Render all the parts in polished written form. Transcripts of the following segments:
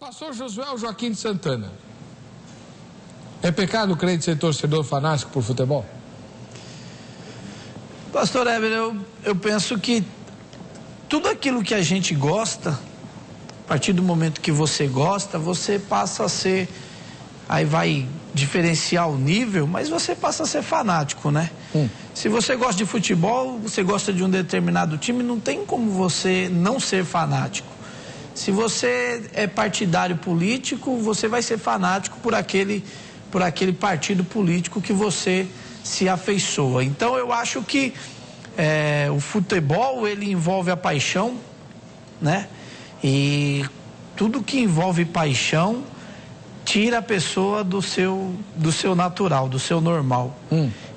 Pastor Josué Joaquim de Santana, é pecado o crente ser torcedor fanático por futebol? Pastor Heber, eu penso que tudo aquilo que a gente gosta, a partir do momento que você gosta, você passa a ser, aí vai diferenciar o nível, mas você passa a ser fanático, né? Se você gosta de futebol, você gosta de um determinado time, não tem como você não ser fanático. Se você é partidário político, você vai ser fanático por aquele partido político que você se afeiçoa. Então eu acho que o futebol, ele envolve a paixão, né? E tudo que envolve paixão tira a pessoa do seu natural, do seu normal.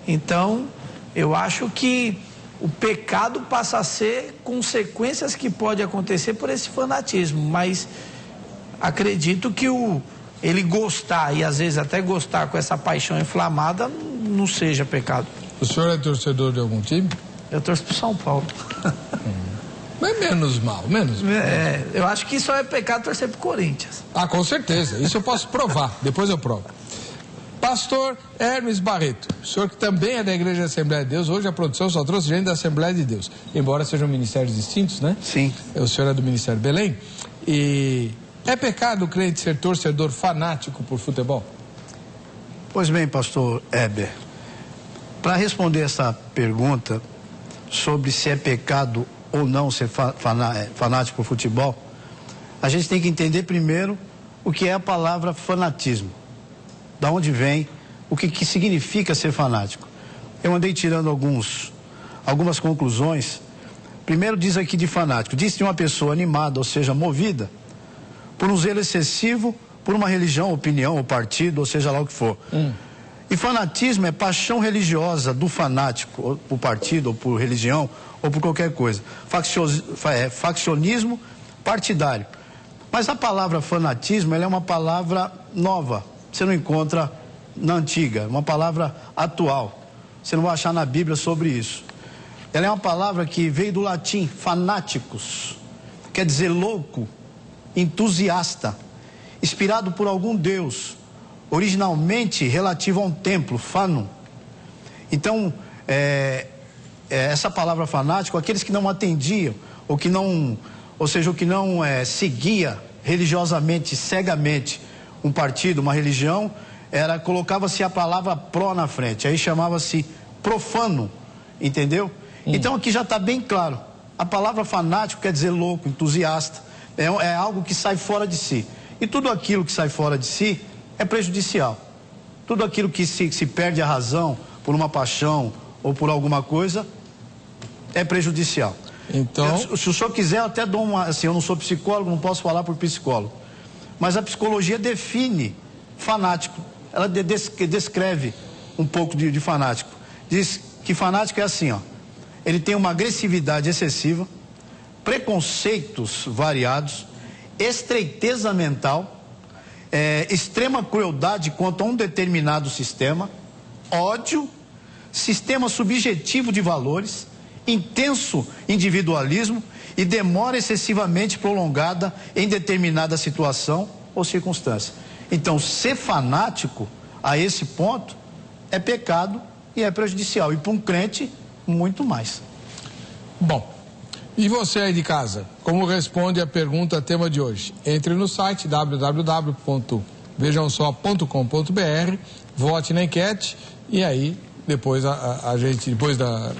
Então eu acho que o pecado passa a ser consequências que pode acontecer por esse fanatismo, mas acredito que ele gostar, e às vezes até gostar com essa paixão inflamada, não seja pecado. O senhor é torcedor de algum time? Eu torço pro São Paulo. Mas menos mal. Eu acho que só é pecado torcer pro Corinthians. Ah, com certeza, isso eu posso provar, depois eu provo. Pastor Hermes Barreto, o senhor que também é da Igreja Assembleia de Deus, hoje a produção só trouxe gente da Assembleia de Deus, embora sejam ministérios distintos, né? Sim. O senhor é do Ministério Belém. E é pecado o crente ser torcedor fanático por futebol? Pois bem, pastor Heber, para responder essa pergunta sobre se é pecado ou não ser fanático por futebol, a gente tem que entender primeiro o que é a palavra fanatismo. Da onde vem, o que significa ser fanático. Eu andei tirando algumas conclusões. Primeiro diz aqui de fanático, diz de uma pessoa animada, ou seja, movida por um zelo excessivo, por uma religião, opinião, ou partido, ou seja lá o que for. E fanatismo é paixão religiosa do fanático, ou por partido, ou por religião, ou por qualquer coisa. Faccionismo partidário. Mas a palavra fanatismo, ela é uma palavra nova. Você não encontra na antiga, uma palavra atual. Você não vai achar na Bíblia sobre isso. Ela é uma palavra que veio do latim, fanáticos, quer dizer louco, entusiasta, inspirado por algum deus, originalmente relativo a um templo, fanum. Então, essa palavra fanático, aqueles que não atendiam, ou que não seguia religiosamente, cegamente, um partido, uma religião, colocava-se a palavra pró na frente, aí chamava-se profano, entendeu? Então aqui já está bem claro, a palavra fanático quer dizer louco, entusiasta, é algo que sai fora de si, e tudo aquilo que sai fora de si é prejudicial, tudo aquilo que se perde a razão por uma paixão ou por alguma coisa é prejudicial. Então, se o senhor quiser, eu até dou eu não sou psicólogo, não posso falar por psicólogo. Mas a psicologia define fanático, ela descreve um pouco de fanático. Diz que fanático é assim, ele tem uma agressividade excessiva, preconceitos variados, estreiteza mental, extrema crueldade quanto a um determinado sistema, ódio, sistema subjetivo de valores, intenso individualismo e demora excessivamente prolongada em determinada situação ou circunstância. Então, ser fanático a esse ponto é pecado e é prejudicial. E para um crente, muito mais. Bom, e você aí de casa, como responde a pergunta tema de hoje? Entre no site www.vejamsó.com.br, vote na enquete e aí depois a gente, depois da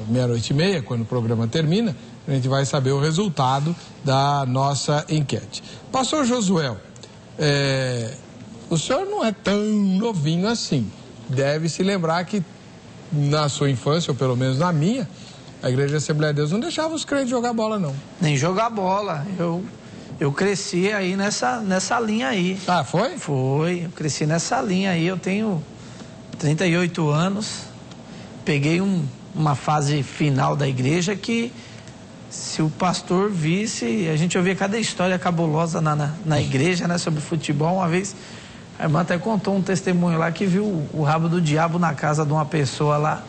00:30, quando o programa termina, a gente vai saber o resultado da nossa enquete. Pastor Josué, o senhor não é tão novinho assim. Deve se lembrar que na sua infância, ou pelo menos na minha, a Igreja Assembleia de Deus não deixava os crentes jogar bola, não. Nem jogar bola. Eu cresci aí nessa linha aí. Ah, foi? Foi, eu cresci nessa linha aí. Eu tenho 38 anos. Peguei uma fase final da igreja que, se o pastor visse, a gente ouvia cada história cabulosa na igreja, né, sobre futebol. Uma vez a irmã até contou um testemunho lá que viu o rabo do diabo na casa de uma pessoa lá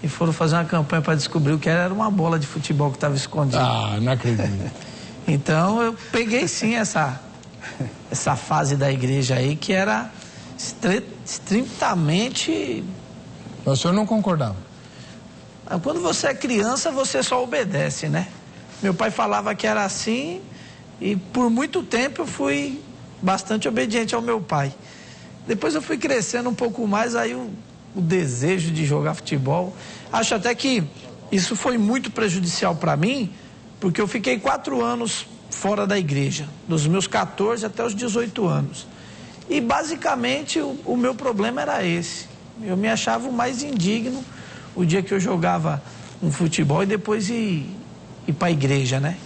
e foram fazer uma campanha para descobrir o que era uma bola de futebol que estava escondida. Ah, não acredito. Então eu peguei sim essa fase da igreja aí que era estritamente... O senhor não concordava? Quando você é criança, você só obedece, né? Meu pai falava que era assim e por muito tempo eu fui bastante obediente ao meu pai. Depois eu fui crescendo um pouco mais, aí o desejo de jogar futebol. Acho até que isso foi muito prejudicial para mim, porque eu fiquei 4 anos fora da igreja, dos meus 14 até os 18 anos. E basicamente o meu problema era esse. Eu me achava o mais indigno o dia que eu jogava um futebol e depois ir para a igreja, né?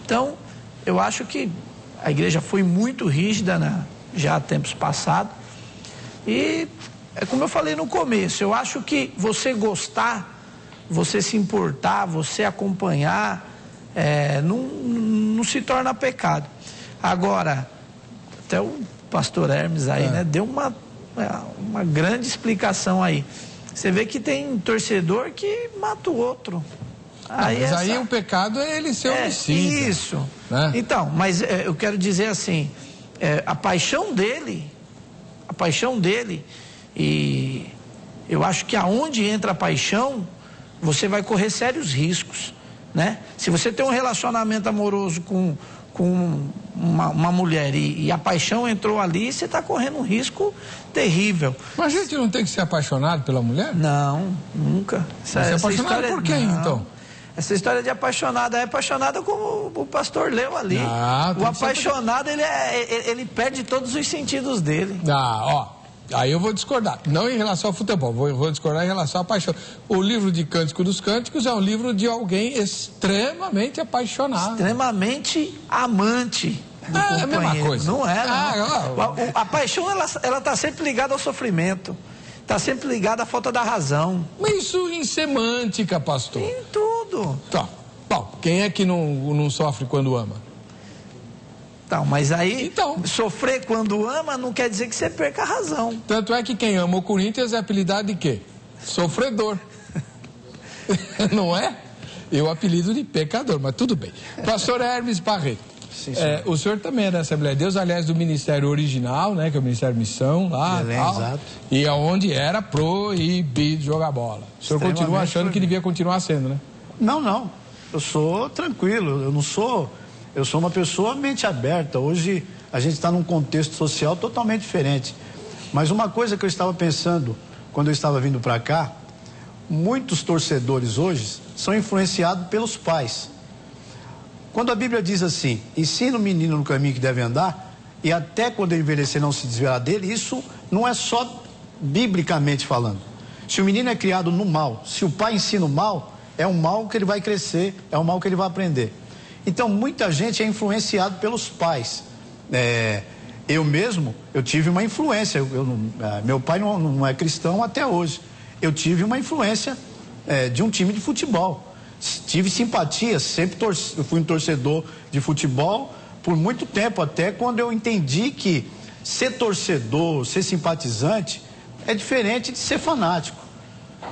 Então, eu acho que a igreja foi muito rígida, né? Já há tempos passados. E é como eu falei no começo, eu acho que você gostar, você se importar, você acompanhar, não se torna pecado. Agora, até o pastor Hermes aí, né? Deu uma grande explicação aí. Você vê que tem torcedor que mata o outro. Mas aí o pecado é ele ser homicida. Isso. Né? Então, mas eu quero dizer assim, a paixão dele, e eu acho que aonde entra a paixão, você vai correr sérios riscos, né? Se você tem um relacionamento amoroso com uma mulher e a paixão entrou ali, você está correndo um risco terrível. Mas a gente não tem que ser apaixonado pela mulher? Não, nunca. Você é apaixonado por quem, então? Essa história de apaixonada, como o pastor leu ali. O apaixonado, ele perde todos os sentidos dele. Aí eu vou discordar. Não em relação ao futebol, vou discordar em relação à paixão. O livro de Cântico dos Cânticos é um livro de alguém extremamente apaixonado. Extremamente amante do companheiro. É a mesma coisa. Não é, não. A paixão, ela está sempre ligada ao sofrimento. Está sempre ligada à falta da razão. Mas isso em semântica, pastor. Em tudo. Tá. Bom, quem é que não sofre quando ama? Então, mas aí, sofrer quando ama não quer dizer que você perca a razão. Tanto é que quem ama o Corinthians é apelidado de quê? Sofredor. Não é? Eu apelido de pecador, mas tudo bem. Pastor Hermes Barreto. Sim, o senhor também é da Assembleia de Deus, aliás, do ministério original, né? Que é o Ministério Missão, lá. Exato. E aonde era proibido jogar bola. O senhor continua achando que devia continuar sendo, né? Não. Eu sou tranquilo, eu sou uma pessoa mente aberta. Hoje a gente está num contexto social totalmente diferente. Mas uma coisa que eu estava pensando quando eu estava vindo para cá, muitos torcedores hoje são influenciados pelos pais. Quando a Bíblia diz assim, ensina o menino no caminho que deve andar, e até quando ele envelhecer não se desviará dele, isso não é só biblicamente falando. Se o menino é criado no mal, se o pai ensina o mal, é um mal que ele vai crescer, é um mal que ele vai aprender. Então, muita gente é influenciado pelos pais. Eu mesmo, eu tive uma influência. Meu pai não é cristão até hoje. Eu tive uma influência de um time de futebol. Tive simpatia, sempre eu fui um torcedor de futebol por muito tempo, até quando eu entendi que ser torcedor, ser simpatizante, é diferente de ser fanático.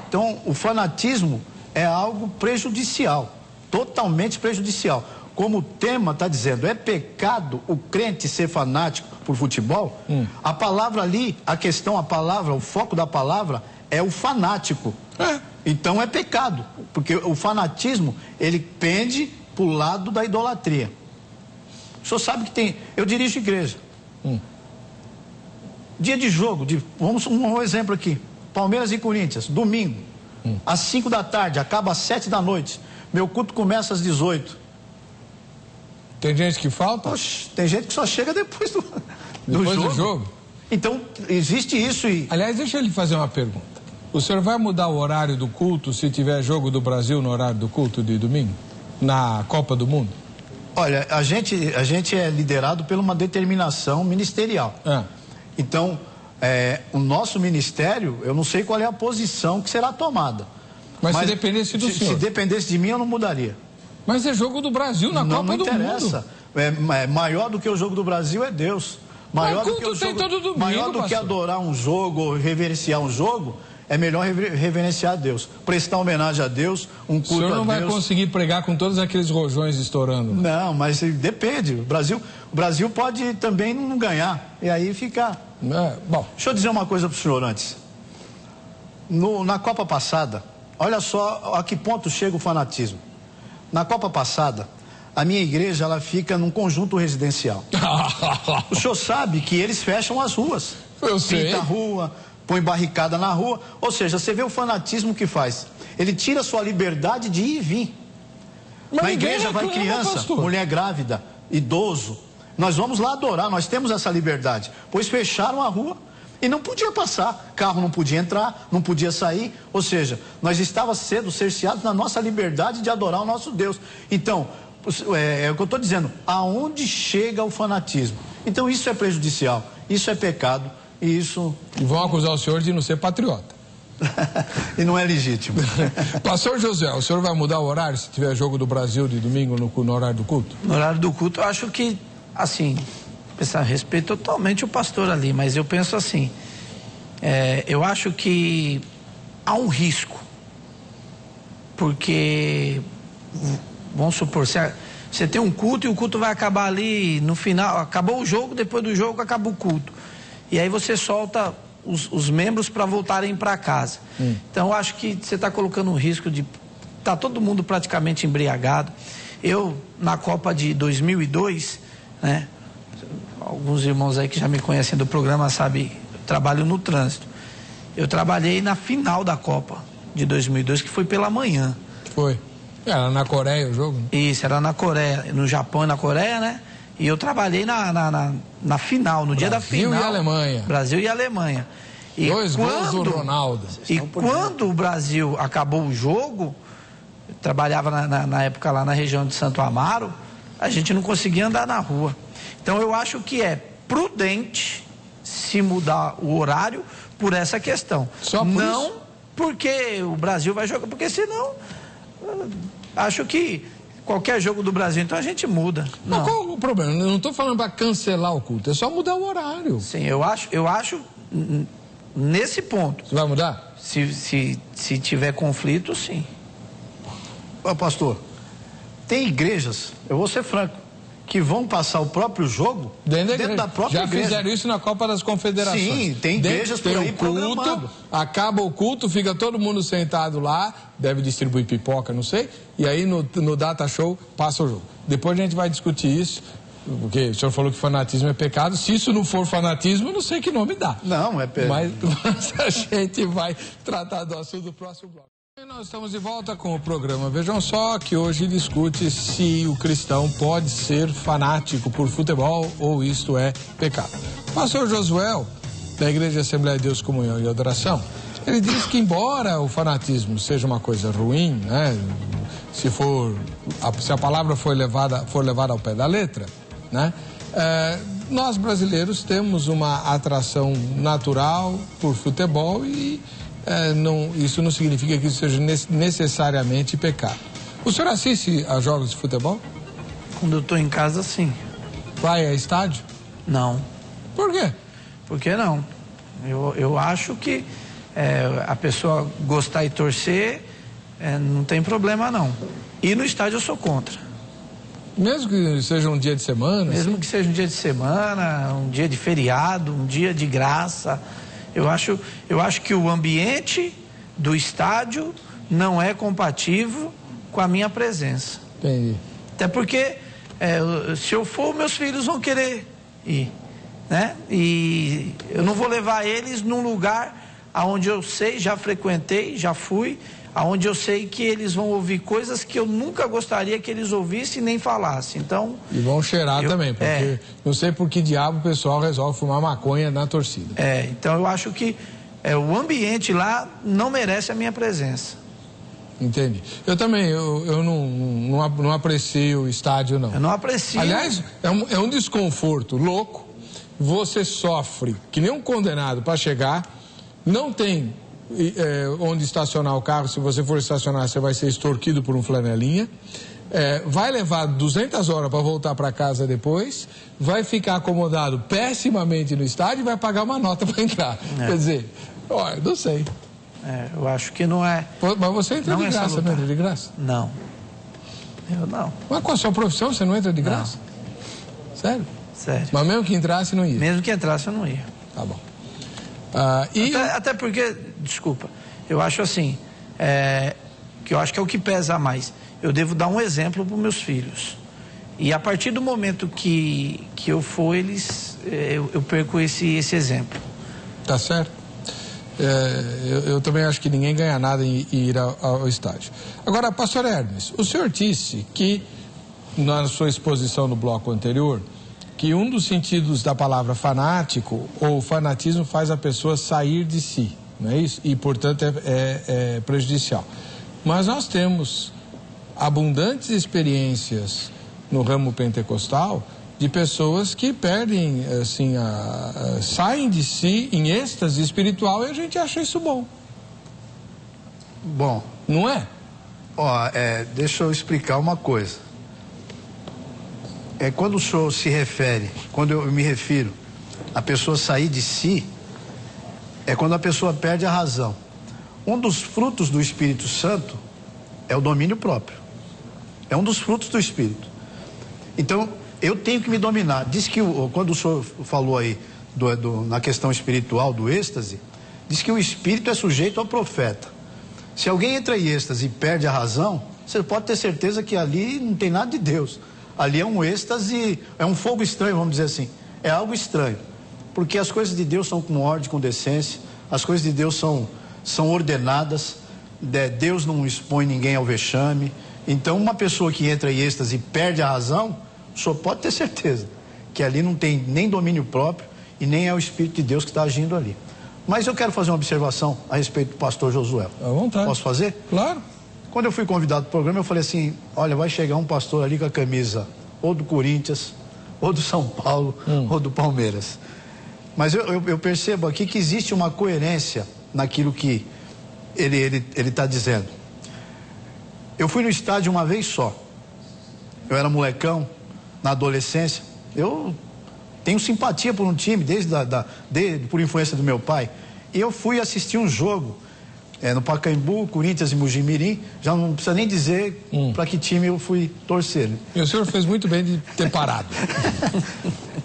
Então, o fanatismo é algo prejudicial, totalmente prejudicial. Como o tema está dizendo, é pecado o crente ser fanático por futebol? A palavra ali, o foco da palavra é o fanático. Então é pecado, porque o fanatismo, ele pende para o lado da idolatria. O senhor sabe que eu dirijo igreja. Dia de jogo, vamos um exemplo aqui, Palmeiras e Corinthians, domingo, às 5 da tarde, acaba às 7 da noite, meu culto começa às 18. Tem gente que falta? Oxe, tem gente que só chega depois do jogo. Então, existe isso e... Aliás, deixa eu lhe fazer uma pergunta. O senhor vai mudar o horário do culto se tiver jogo do Brasil no horário do culto de domingo? Na Copa do Mundo? Olha, a gente é liderado por uma determinação ministerial. Então, o nosso ministério, eu não sei qual é a posição que será tomada. Mas se dependesse do senhor? Se dependesse de mim, eu não mudaria. Mas é jogo do Brasil na Copa do Mundo. Não interessa. Maior do que o jogo do Brasil é Deus. Maior do que adorar um jogo ou reverenciar um jogo é melhor reverenciar a Deus, prestar homenagem a Deus, um culto a Deus. O senhor não vai conseguir pregar com todos aqueles rojões estourando. Não, mas depende. O Brasil pode também não ganhar, e aí ficar. Bom. Deixa eu dizer uma coisa para o senhor antes. Na Copa passada, olha só a que ponto chega o fanatismo. Na Copa passada, a minha igreja, ela fica num conjunto residencial. O senhor sabe que eles fecham as ruas. Eu sei. Pinta a rua, põe barricada na rua. Ou seja, você vê o fanatismo que faz. Ele tira a sua liberdade de ir e vir. Mas na igreja vai criança, pastor. Mulher grávida, idoso. Nós vamos lá adorar, nós temos essa liberdade. Pois fecharam a rua e não podia passar. Carro não podia entrar, não podia sair. Ou seja, nós estávamos sendo cerceados na nossa liberdade de adorar o nosso Deus. Então, é o que eu estou dizendo, aonde chega o fanatismo? Então isso é prejudicial, isso é pecado e isso... E vão acusar o senhor de não ser patriota. E não é legítimo. Pastor Josué, o senhor vai mudar o horário se tiver jogo do Brasil de domingo no horário do culto? No horário do culto, eu acho que, assim, respeito totalmente o pastor ali, mas eu penso assim, eu acho que há um risco, porque... Vamos supor, você tem um culto e o culto vai acabar ali no final, acabou o jogo, depois do jogo acaba o culto. E aí você solta os membros para voltarem para casa. Então eu acho que você está colocando um risco de... Está todo mundo praticamente embriagado. Eu, na Copa de 2002, né, alguns irmãos aí que já me conhecem do programa sabem, eu trabalho no trânsito. Eu trabalhei na final da Copa de 2002, que foi pela manhã. Foi. Era na Coreia o jogo? Isso, era na Coreia, no Japão e na Coreia, né? E eu trabalhei na final, no dia da final. Brasil e Alemanha. Brasil e Alemanha. E Dois gols do Ronaldo. E quando o Brasil acabou o jogo, eu trabalhava na época lá na região de Santo Amaro, a gente não conseguia andar na rua. Então eu acho que é prudente se mudar o horário por essa questão. Só por não isso? Porque o Brasil vai jogar, porque senão... Acho que qualquer jogo do Brasil, então a gente muda. Mas qual o problema? Eu não estou falando para cancelar o culto, é só mudar o horário. Sim, eu acho nesse ponto. Você vai mudar? Se tiver conflito, sim. Pastor, tem igrejas, eu vou ser franco, que vão passar o próprio jogo dentro da própria igreja. Já fizeram isso na Copa das Confederações. Sim, tem igrejas por aí culto, acaba o culto, fica todo mundo sentado lá, deve distribuir pipoca, não sei, e aí no data show passa o jogo. Depois a gente vai discutir isso, porque o senhor falou que fanatismo é pecado. Se isso não for fanatismo, eu não sei que nome dá. Não, é pecado. Mas a gente vai tratar do assunto do próximo bloco. E nós estamos de volta com o programa. Vejam só que hoje discute se o cristão pode ser fanático por futebol ou isto é pecado. Pastor Josué, da Igreja Assembleia de Deus, Comunhão e Adoração, ele diz que embora o fanatismo seja uma coisa ruim, né, se a palavra for levada ao pé da letra, né, nós brasileiros temos uma atração natural por futebol e isso não significa que isso seja necessariamente pecado. O senhor assiste a jogos de futebol? Quando eu estou em casa, sim. Vai a estádio? Não. Por quê? Por que não? Eu acho que a pessoa gostar e torcer, não tem problema não. E no estádio eu sou contra. Mesmo que seja um dia de semana? Mesmo assim? que seja um dia de semana, um dia de feriado, um dia de graça... Eu acho que o ambiente do estádio não é compatível com a minha presença. Entendi. Até porque, se eu for, meus filhos vão querer ir, né? E eu não vou levar eles num lugar aonde eu sei, já frequentei, já fui, aonde eu sei que eles vão ouvir coisas que eu nunca gostaria que eles ouvissem nem falassem. Então, e vão cheirar também, porque não sei por que diabo o pessoal resolve fumar maconha na torcida. Então eu acho que o ambiente lá não merece a minha presença. Entendi. Eu também, eu não aprecio o estádio, não. Eu não aprecio. Aliás, é um desconforto louco. Você sofre que nem um condenado para chegar, não tem onde estacionar o carro. Se você for estacionar, você vai ser extorquido por um flanelinha. Vai levar 200 horas para voltar para casa depois, vai ficar acomodado pessimamente no estádio e vai pagar uma nota para entrar. Quer dizer, olha, não sei. Eu acho que não é... Mas você entra de graça, não entra de graça? Não. Eu não. Mas com a sua profissão você não entra de graça? Não. Sério? Sério. Mas mesmo que entrasse, não ia? Mesmo que entrasse, eu não ia. Tá bom. Até porque, desculpa, eu acho assim, que eu acho que é o que pesa mais. Eu devo dar um exemplo para os meus filhos. E a partir do momento que eu for, eu perco esse exemplo. Tá certo. Eu também acho que ninguém ganha nada em ir ao estádio. Agora, pastor Hermes, o senhor disse que, na sua exposição no bloco anterior, que um dos sentidos da palavra fanático ou fanatismo faz a pessoa sair de si, não é isso? E, portanto, é prejudicial. Mas nós temos abundantes experiências no ramo pentecostal de pessoas que perdem, assim, saem de si em êxtase espiritual e a gente acha isso bom. Bom. Não é? Deixa eu explicar uma coisa. Quando o senhor se refere, quando eu me refiro a pessoa sair de si, é quando a pessoa perde a razão. Um dos frutos do Espírito Santo é o domínio próprio. É um dos frutos do Espírito. Então, eu tenho que me dominar. Diz que, quando o senhor falou aí na questão espiritual do êxtase, diz que o Espírito é sujeito ao profeta. Se alguém entra em êxtase e perde a razão, você pode ter certeza que ali não tem nada de Deus. Ali é um êxtase, é um fogo estranho, vamos dizer assim. É algo estranho. Porque as coisas de Deus são com ordem, com decência. As coisas de Deus são ordenadas. Deus não expõe ninguém ao vexame. Então, uma pessoa que entra em êxtase e perde a razão, o senhor pode ter certeza que ali não tem nem domínio próprio e nem é o Espírito de Deus que está agindo ali. Mas eu quero fazer uma observação a respeito do pastor Josué. À vontade. Posso fazer? Claro. Quando eu fui convidado para o programa, eu falei assim, olha, vai chegar um pastor ali com a camisa ou do Corinthians, ou do São Paulo, ou do Palmeiras. Mas eu percebo aqui que existe uma coerência naquilo que ele está dizendo. Eu fui no estádio uma vez só. Eu era molecão, na adolescência. Eu tenho simpatia por um time, por influência do meu pai. E eu fui assistir um jogo no Pacaembu, Corinthians e Mugimirim. Já não precisa nem dizer para que time eu fui torcer. E o senhor fez muito bem de ter parado.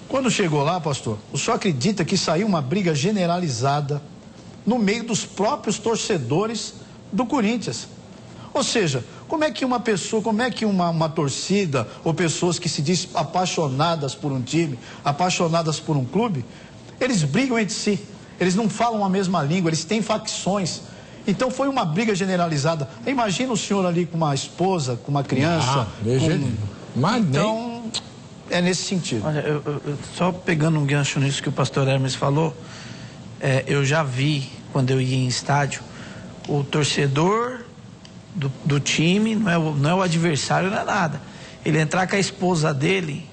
Quando chegou lá, pastor, o senhor acredita que saiu uma briga generalizada no meio dos próprios torcedores do Corinthians? Ou seja, como é que uma pessoa, como é que uma torcida ou pessoas que se dizem apaixonadas por um time, apaixonadas por um clube, eles brigam entre si, eles não falam a mesma língua, eles têm facções. Então foi uma briga generalizada. Imagina o senhor ali com uma esposa, com uma criança. Então, é nesse sentido. Olha, só pegando um gancho nisso que o pastor Hermes falou, eu já vi, quando eu ia em estádio, o torcedor do time, não é o adversário, não é nada. Ele entrar com a esposa dele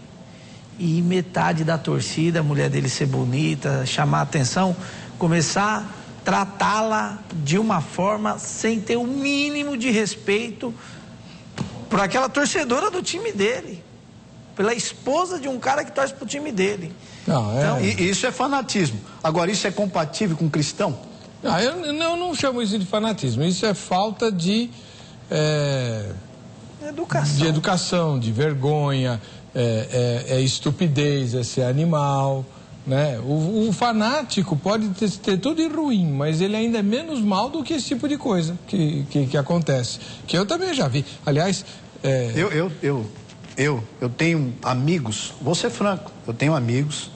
e metade da torcida, a mulher dele ser bonita, chamar a atenção, começar a tratá-la de uma forma sem ter o mínimo de respeito por aquela torcedora do time dele, pela esposa de um cara que torce pro time dele. Então, isso é fanatismo. Agora, isso é compatível com cristão? Eu não chamo isso de fanatismo. Isso é falta de educação, de vergonha, é estupidez, é ser animal, né? O fanático pode ter tudo de ruim, mas ele ainda é menos mal do que esse tipo de coisa que acontece. Que eu também já vi. Aliás, eu tenho amigos, vou ser franco, eu tenho amigos,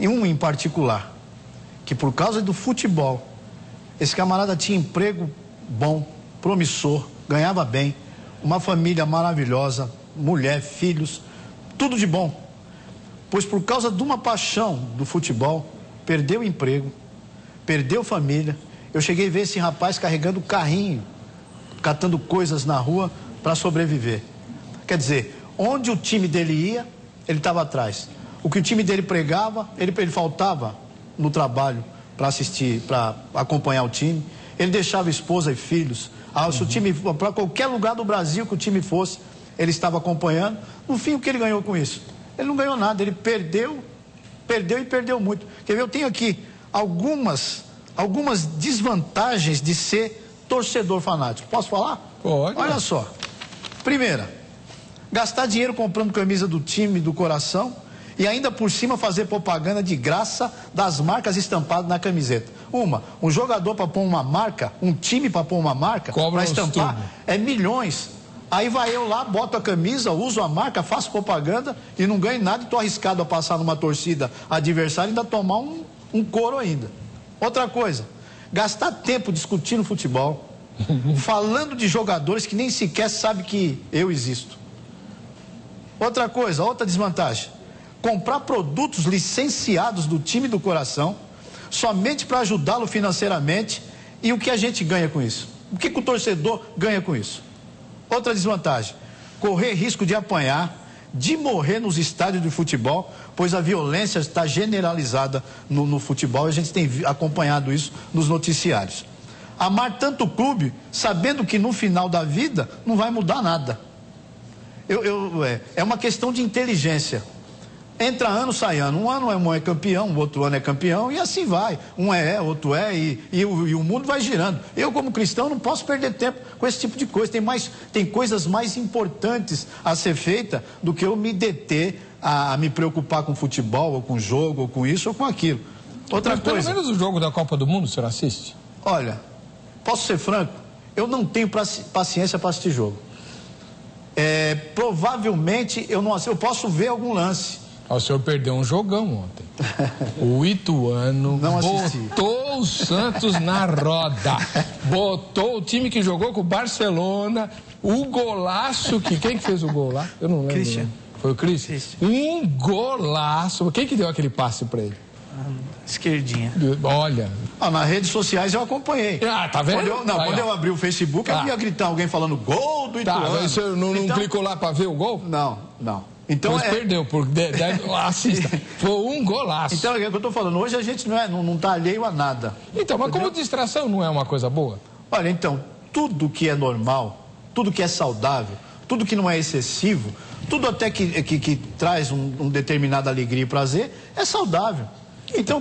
e um em particular, que por causa do futebol, esse camarada tinha emprego bom, promissor, ganhava bem, uma família maravilhosa, mulher, filhos, tudo de bom. Pois por causa de uma paixão do futebol, perdeu o emprego, perdeu família. Eu cheguei a ver esse rapaz carregando carrinho, catando coisas na rua para sobreviver. Quer dizer, onde o time dele ia, ele estava atrás. O que o time dele pregava, ele faltava no trabalho para assistir, para acompanhar o time. Ele deixava esposa e filhos. Se o time, para qualquer lugar do Brasil que o time fosse, ele estava acompanhando. No fim, o que ele ganhou com isso? Ele não ganhou nada, ele perdeu e perdeu muito. Quer ver? Eu tenho aqui algumas algumas desvantagens de ser torcedor fanático. Posso falar? Pode. Olha só. Primeira, gastar dinheiro comprando camisa do time do coração e ainda por cima fazer propaganda de graça das marcas estampadas na camiseta. Um jogador para pôr uma marca, um time para pôr uma marca, para estampar, é milhões. Aí vai eu lá, boto a camisa, uso a marca, faço propaganda e não ganho nada e estou arriscado a passar numa torcida adversária e ainda tomar um couro ainda. Outra coisa, gastar tempo discutindo futebol, falando de jogadores que nem sequer sabem que eu existo. Outra coisa, outra desvantagem, comprar produtos licenciados do time do coração somente para ajudá-lo financeiramente. E o que a gente ganha com isso? O que o torcedor ganha com isso? Outra desvantagem, correr risco de apanhar, de morrer nos estádios de futebol, pois a violência está generalizada no futebol e a gente tem acompanhado isso nos noticiários. Amar tanto o clube, sabendo que no final da vida não vai mudar nada. É uma questão de inteligência. Entra ano, sai ano. Um ano um é campeão, o outro ano é campeão e assim vai. Um outro e o mundo vai girando. Eu, como cristão, não posso perder tempo com esse tipo de coisa. Tem coisas mais importantes a ser feita do que eu me deter a me preocupar com futebol, ou com jogo, ou com isso, ou com aquilo. Outra coisa. Pelo menos o jogo da Copa do Mundo, o senhor assiste? Olha, posso ser franco? Eu não tenho paciência para assistir jogo. Provavelmente eu não assisto. Eu posso ver algum lance. O senhor perdeu um jogão ontem. O Ituano botou o Santos na roda. Botou o time que jogou com o Barcelona. O golaço que... Quem que fez o gol lá? Eu não lembro. Cristian. Foi o Cristian? Um golaço. Quem que deu aquele passe pra ele? Esquerdinha. Olha. Nas redes sociais eu acompanhei. Tá vendo? Quando eu abri o Facebook, eu ia gritar alguém falando gol do Ituano. Mas você não clicou lá pra ver o gol? Não. Então perdeu, assista. Foi um golaço. Então, é o que eu estou falando. Hoje a gente não está alheio a nada. Então, mas como distração não é uma coisa boa? Olha, então, tudo que é normal, tudo que é saudável, tudo que não é excessivo, tudo até que traz um determinada alegria e prazer, é saudável. Então,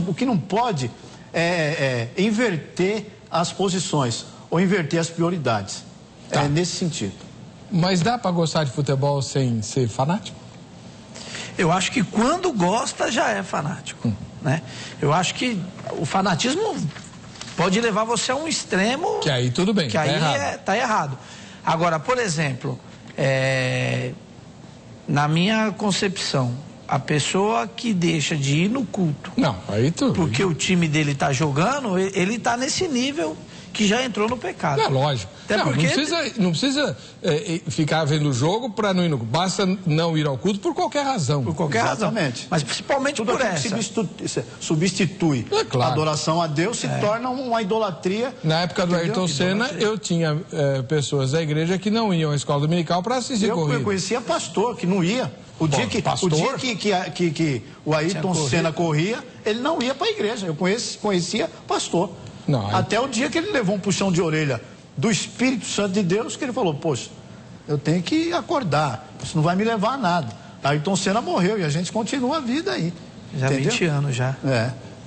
o que não pode é inverter as posições ou inverter as prioridades. É nesse sentido. Mas dá para gostar de futebol sem ser fanático? Eu acho que quando gosta já é fanático, né? Eu acho que o fanatismo pode levar você a um extremo... Que aí tudo bem, que aí tá errado. Agora, por exemplo, na minha concepção, a pessoa que deixa de ir no culto... Não, aí tudo... Porque o time dele tá jogando, ele tá nesse nível... que já entrou no pecado. É lógico. Não precisa ficar vendo o jogo para não ir no culto. Basta não ir ao culto por qualquer razão. Por qualquer razão. Mas principalmente tudo por essa. Que substitui a adoração a Deus, se torna uma idolatria. Na época do Ayrton Senna, eu tinha pessoas da igreja que não iam à escola dominical para assistir corrida. Eu conhecia pastor que não ia. O dia que o Ayrton Senna corria, ele não ia para a igreja. Eu conhecia pastor. Até o dia que ele levou um puxão de orelha do Espírito Santo de Deus, que ele falou, poxa, eu tenho que acordar, isso não vai me levar a nada. Ayrton Senna morreu e a gente continua a vida aí. Já 20 anos já.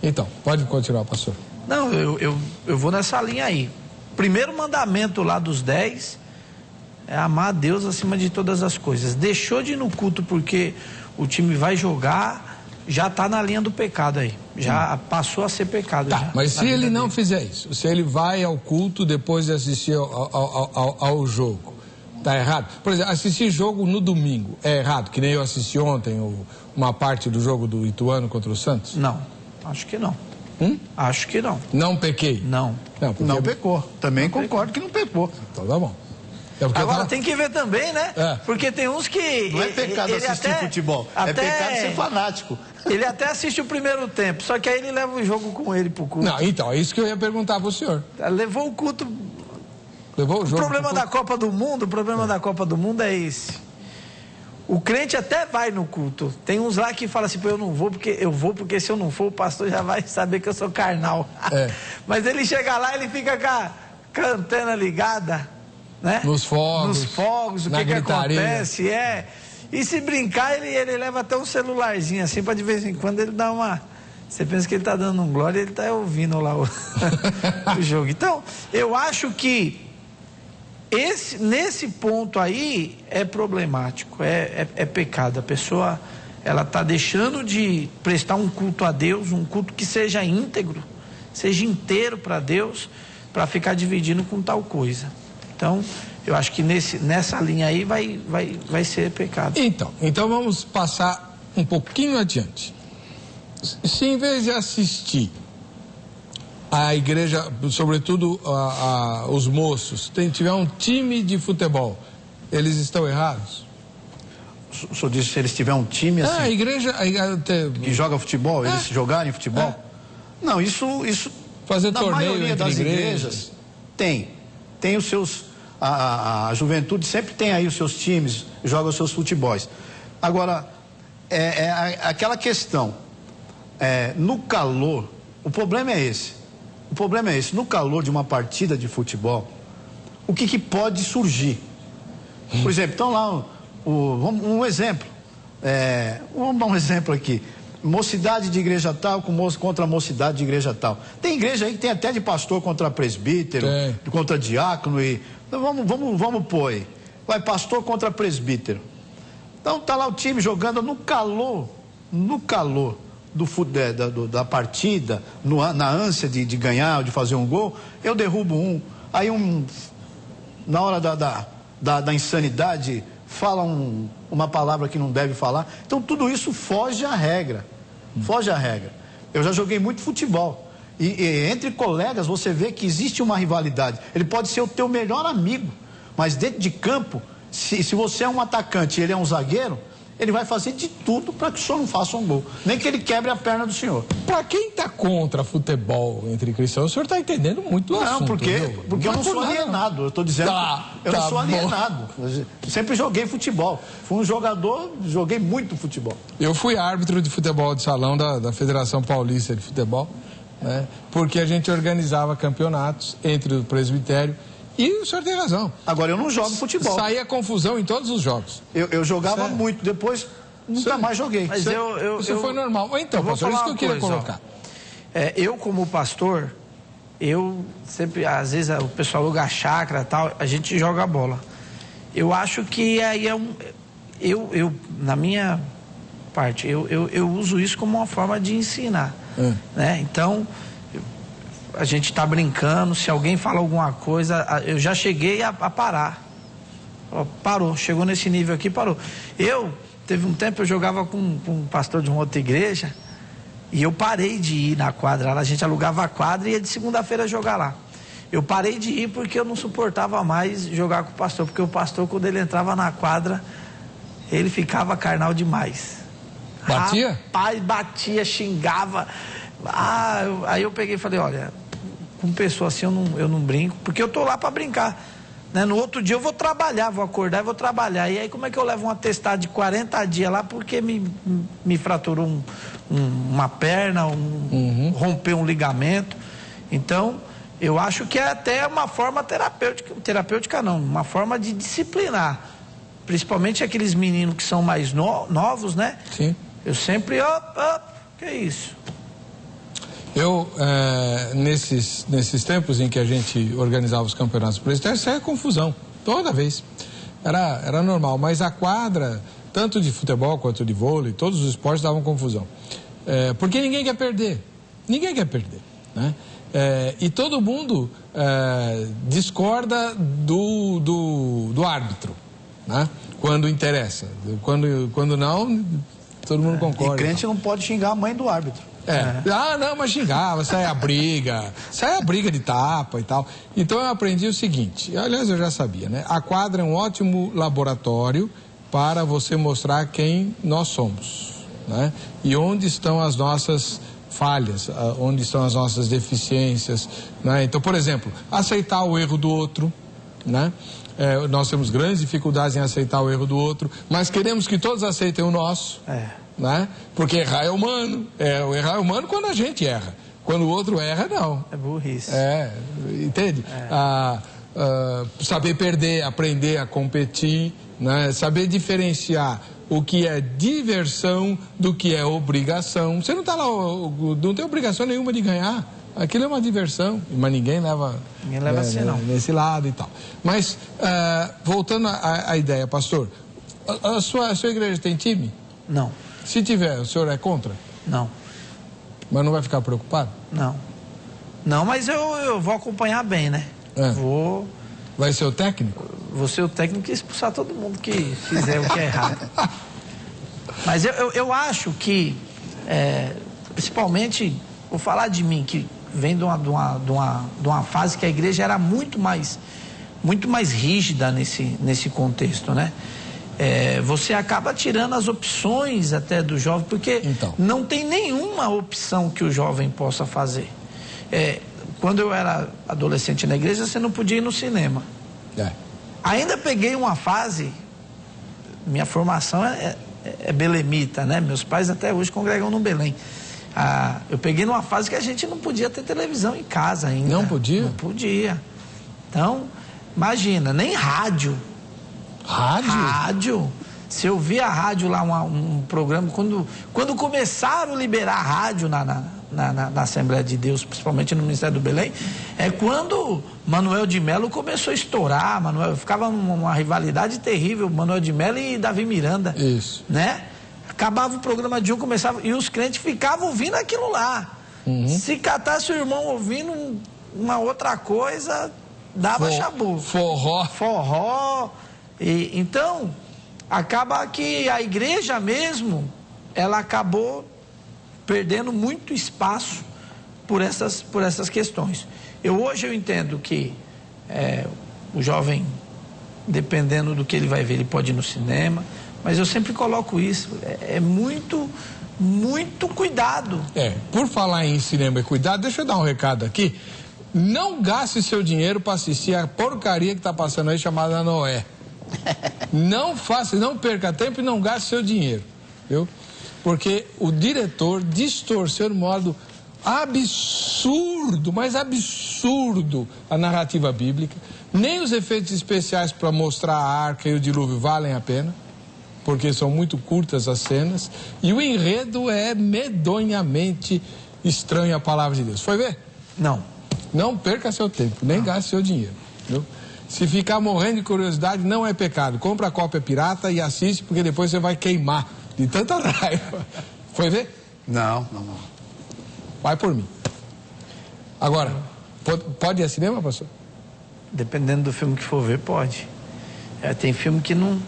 Então, pode continuar, pastor. Não, eu vou nessa linha aí. Primeiro mandamento lá dos 10 é amar a Deus acima de todas as coisas. Deixou de ir no culto porque o time vai jogar, já está na linha do pecado aí. Já passou a ser pecado. Mas se ele não fizer isso, se ele vai ao culto depois de assistir ao jogo, tá errado? Por exemplo, assistir jogo no domingo, é errado? Que nem eu assisti ontem uma parte do jogo do Ituano contra o Santos? Não, acho que não. Acho que não. Não pequei? Não. Não pecou. Também concordo que não pecou. Então tá bom. Agora tem que ver também, né? Porque tem uns que... Não é pecado assistir futebol, é pecado ser fanático. Ele até assiste o primeiro tempo, só que aí ele leva o jogo com ele pro culto. Não, então, é isso que eu ia perguntar pro senhor. Levou o culto... Levou o jogo. O problema da Copa do Mundo, é esse. O crente até vai no culto. Tem uns lá que falam assim, pô, eu vou porque se eu não for, o pastor já vai saber que eu sou carnal. Mas ele chega lá, ele fica com a antena ligada, né? Nos fogos, o que acontece, E se brincar, ele leva até um celularzinho assim, para de vez em quando ele dá uma Você pensa que ele está dando um glória, ele está ouvindo lá o jogo. Então, eu acho que nesse ponto aí é problemático, é pecado. A pessoa, ela está deixando de prestar um culto a Deus, um culto que seja íntegro, seja inteiro para Deus, para ficar dividindo com tal coisa. Então, eu acho que nessa linha aí vai ser pecado. Então vamos passar um pouquinho adiante. Se em vez de assistir a igreja, sobretudo os moços, tiver um time de futebol, eles estão errados? O senhor disse se eles tiverem um time assim... a igreja... que joga futebol, eles jogarem futebol? Não, isso fazer na torneio maioria das igrejas tem os seus... A juventude sempre tem aí os seus times, joga os seus futebols. Agora, aquela questão, no calor, o problema é esse. No calor de uma partida de futebol, o que pode surgir? Por exemplo, então lá, um exemplo, vamos dar um exemplo aqui. Mocidade de igreja tal contra a mocidade de igreja tal. Tem igreja aí que tem até de pastor contra presbítero, contra diácono e... Então vamos pôr aí. Vai pastor contra presbítero. Então tá lá o time jogando no calor da partida, na ânsia de ganhar, de fazer um gol, eu derrubo um. Aí na hora da insanidade, fala uma palavra que não deve falar. Então tudo isso foge à regra. Eu já joguei muito futebol. E entre colegas você vê que existe uma rivalidade. Ele pode ser o teu melhor amigo, mas dentro de campo, se você é um atacante e ele é um zagueiro, ele vai fazer de tudo para que o senhor não faça um gol. Nem que ele quebre a perna do senhor. Para quem está contra futebol entre cristãos, o senhor está entendendo muito do assunto. Porque eu não sou alienado. Eu estou dizendo que eu não sou alienado. Eu sempre joguei futebol. Fui um jogador, joguei muito futebol. Eu fui árbitro de futebol de salão da Federação Paulista de Futebol, né? Porque a gente organizava campeonatos entre o presbitério. E o senhor tem razão. Agora, eu não jogo futebol. Saía confusão em todos os jogos. Eu jogava muito, depois nunca mais joguei. Mas isso foi normal. Então, pastor, isso que eu queria colocar. Eu, como pastor, eu sempre, às vezes, o pessoal aluga a chácara e tal, a gente joga a bola. Eu acho que aí na minha parte, eu uso isso como uma forma de ensinar. Né? Então... a gente está brincando, se alguém fala alguma coisa, eu já cheguei a parar. Parou, chegou nesse nível aqui, parou. Teve um tempo, eu jogava com um pastor de uma outra igreja, e eu parei de ir na quadra lá, a gente alugava a quadra e ia de segunda-feira jogar lá. Eu parei de ir porque eu não suportava mais jogar com o pastor, porque o pastor, quando ele entrava na quadra, ele ficava carnal demais. Batia? Rapaz, batia, xingava. Aí eu peguei e falei, olha... com pessoa assim eu não brinco, porque eu tô lá para brincar, né? No outro dia eu vou trabalhar, vou acordar e vou trabalhar, e aí como é que eu levo um atestado de 40 dias lá porque me fraturou uma perna, rompeu um ligamento? Então eu acho que é até uma forma terapêutica não, uma forma de disciplinar, principalmente aqueles meninos que são mais novos, né? Sim. Eu sempre, que é isso? Nesses tempos em que a gente organizava os campeonatos presbiterianos, isso era confusão, toda vez. Era normal, mas a quadra, tanto de futebol quanto de vôlei, todos os esportes davam confusão. Porque ninguém quer perder. Né? E todo mundo discorda do árbitro, né? Quando interessa. Quando não, todo mundo concorda. E crente não pode xingar a mãe do árbitro. Não, mas xingava, saia a briga de tapa e tal. Então eu aprendi o seguinte, aliás eu já sabia, né? A quadra é um ótimo laboratório para você mostrar quem nós somos, né? E onde estão as nossas falhas, onde estão as nossas deficiências, né? Então, por exemplo, aceitar o erro do outro, né? Nós temos grandes dificuldades em aceitar o erro do outro, mas queremos que todos aceitem o nosso. Né? Porque errar é humano. O errar é humano quando a gente erra. Quando o outro erra, não. É burrice. Entende? Saber perder, aprender a competir, né? Saber diferenciar o que é diversão do que é obrigação. Você não está lá, não tem obrigação nenhuma de ganhar. Aquilo é uma diversão, mas ninguém leva assim, não. Nesse lado e tal. Mas, voltando à ideia, pastor, a sua igreja tem time? Não. Se tiver, o senhor é contra? Não. Mas não vai ficar preocupado? Não. Não, mas eu vou acompanhar bem, né? Vou... Vai ser o técnico? Vou ser o técnico e expulsar todo mundo que fizer o que é errado. Mas eu acho que, principalmente, vou falar de mim, que vem de uma fase que a igreja era muito mais rígida nesse contexto, né? Você acaba tirando as opções até do jovem, porque não tem nenhuma opção que o jovem possa fazer. Quando eu era adolescente na igreja, você não podia ir no cinema. Ainda peguei uma fase, minha formação é belemita, né? Meus pais até hoje congregam no Belém. Eu peguei numa fase que a gente não podia ter televisão em casa ainda. Não podia? Não podia. Então, imagina, nem rádio. Rádio. Se eu via a rádio lá, um programa, quando começaram a liberar a rádio na Assembleia de Deus, principalmente no Ministério do Belém, é quando Manuel de Melo começou a estourar. Ficava uma rivalidade terrível, Manuel de Melo e Davi Miranda. Isso. Né? Acabava o programa de um, começava, e os crentes ficavam ouvindo aquilo lá. Se catasse o irmão ouvindo uma outra coisa, dava chabu. Forró. Então, acaba que a igreja mesmo, ela acabou perdendo muito espaço por essas questões. Hoje eu entendo que o jovem, dependendo do que ele vai ver, ele pode ir no cinema, mas eu sempre coloco isso, muito, muito cuidado. Por falar em cinema e cuidado, deixa eu dar um recado aqui. Não gaste seu dinheiro para assistir a porcaria que está passando aí chamada Noé. Não perca tempo e não gaste seu dinheiro, viu? Porque o diretor distorceu de modo absurdo, mas absurdo, a narrativa bíblica. Nem os efeitos especiais para mostrar a arca e o dilúvio valem a pena, porque são muito curtas as cenas, e o enredo é medonhamente estranho à palavra de Deus. Foi ver? Não. Não perca seu tempo, nem gaste seu dinheiro, viu? Se ficar morrendo de curiosidade, não é pecado. Compra a cópia pirata e assiste, porque depois você vai queimar de tanta raiva. Foi ver? Não. Vai por mim. Agora, pode ir ao cinema, pastor? Dependendo do filme que for ver, pode. Tem filme que eu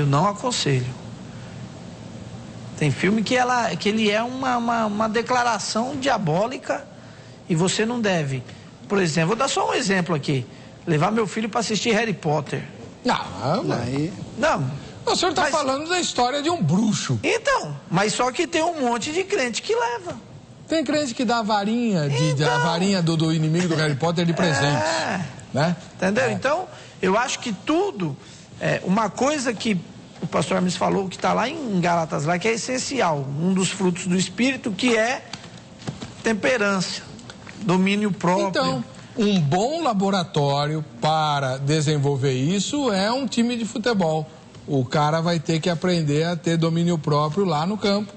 não aconselho. Tem filme que ele é uma declaração diabólica e você não deve. Por exemplo, vou dar só um exemplo aqui. Levar meu filho para assistir Harry Potter. Não. O senhor está falando da história de um bruxo. Então, mas só que tem um monte de crente que leva. Tem crente que dá a varinha, a varinha do inimigo do Harry Potter de presente. Né? Entendeu? Então, eu acho que tudo... uma coisa que o pastor Hermes falou, que está lá em Gálatas, lá, que é essencial. Um dos frutos do Espírito, que é temperança, domínio próprio. Então, um bom laboratório para desenvolver isso é um time de futebol. O cara vai ter que aprender a ter domínio próprio lá no campo,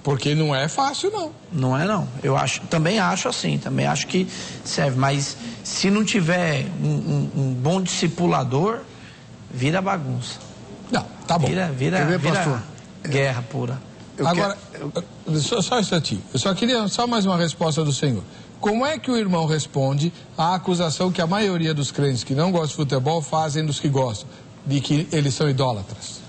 porque não é fácil, não. Não é, não. Também acho assim, também acho que serve, mas se não tiver um bom discipulador, vira bagunça. Não, tá bom. Vira guerra pura. Agora, só um instantinho. Eu só queria mais uma resposta do senhor. Como é que o irmão responde à acusação que a maioria dos crentes que não gostam de futebol fazem dos que gostam, de que eles são idólatras?